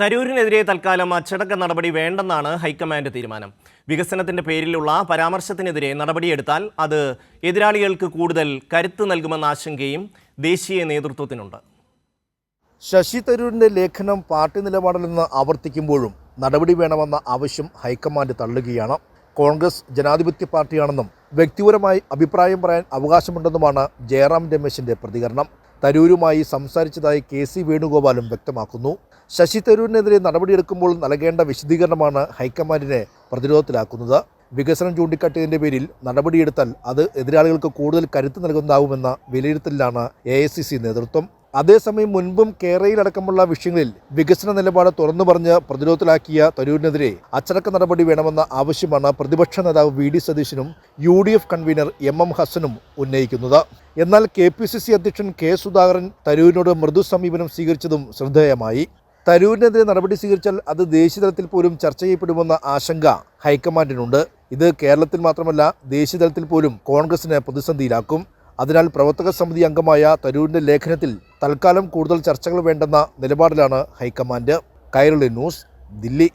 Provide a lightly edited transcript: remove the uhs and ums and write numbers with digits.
തരൂരിനെതിരെ തൽക്കാലം അച്ചടക്ക നടപടി വേണ്ടെന്നാണ് ഹൈക്കമാൻഡ് തീരുമാനം. വികസനത്തിന്റെ പേരിലുള്ള പരാമർശത്തിനെതിരെ നടപടിയെടുത്താൽ അത് എതിരാളികൾക്ക് കൂടുതൽ കരുത്ത് നൽകുമെന്ന ആശങ്കയും ദേശീയ നേതൃത്വത്തിനുണ്ട്. ശശി തരൂരിന്റെ ലേഖനം പാർട്ടി നിലപാടിലെന്ന് ആവർത്തിക്കുമ്പോഴും നടപടി വേണമെന്ന ആവശ്യം ഹൈക്കമാൻഡ് തള്ളുകയാണ്. കോൺഗ്രസ് ജനാധിപത്യ പാർട്ടിയാണെന്നും വ്യക്തിപരമായി അഭിപ്രായം പറയാൻ അവകാശമുണ്ടെന്നുമാണ് ജയറാം രമേശിന്റെ പ്രതികരണം. തരൂരുമായി സംസാരിച്ചതായി കെ.സി. വേണുഗോപാലും വ്യക്തമാക്കുന്നു. ശശി തരൂരിനെതിരെ നടപടിയെടുക്കുമ്പോൾ നൽകേണ്ട വിശദീകരണമാണ് ഹൈക്കമാൻഡിനെ പ്രതിരോധത്തിലാക്കുന്നത്. വികസനം ചൂണ്ടിക്കാട്ടിയതിന്റെ പേരിൽ നടപടിയെടുത്താൽ അത് എതിരാളികൾക്ക് കൂടുതൽ കരുത്ത് നൽകുന്നതാവുമെന്ന വിലയിരുത്തലിലാണ് AICC നേതൃത്വം. അതേസമയം മുൻപും കേരളയിലടക്കമുള്ള വിഷയങ്ങളിൽ വികസന നിലപാട് തുറന്നു പറഞ്ഞ് പ്രതിരോധത്തിലാക്കിയ തരൂരിനെതിരെ അച്ചടക്ക നടപടി വേണമെന്ന ആവശ്യമാണ് പ്രതിപക്ഷ നേതാവ് VD സതീശനും UDF കൺവീനർ MM ഹസനും ഉന്നയിക്കുന്നത്. എന്നാൽ KPCC അധ്യക്ഷൻ K. സുധാകരൻ തരൂരിനോട് മൃദു സമീപനം സ്വീകരിച്ചതും ശ്രദ്ധേയമായി. തരൂരിനെതിരെ നടപടി സ്വീകരിച്ചാൽ അത് ദേശീയതലത്തിൽ പോലും ചർച്ച ചെയ്യപ്പെടുമെന്ന ആശങ്ക ഹൈക്കമാൻഡിനുണ്ട്. ഇത് കേരളത്തിൽ മാത്രമല്ല ദേശീയതലത്തിൽ പോലും കോൺഗ്രസിനെ പ്രതിസന്ധിയിലാക്കും. അതിനാൽ പ്രവർത്തക സമിതി അംഗമായ തരൂരിന്റെ ലേഖനത്തിൽ തൽക്കാലം കൂടുതൽ ചർച്ചകൾ വേണ്ടെന്ന നിലപാടിലാണ് ഹൈക്കമാൻഡ്. കൈരളി ന്യൂസ്, ദില്ലി.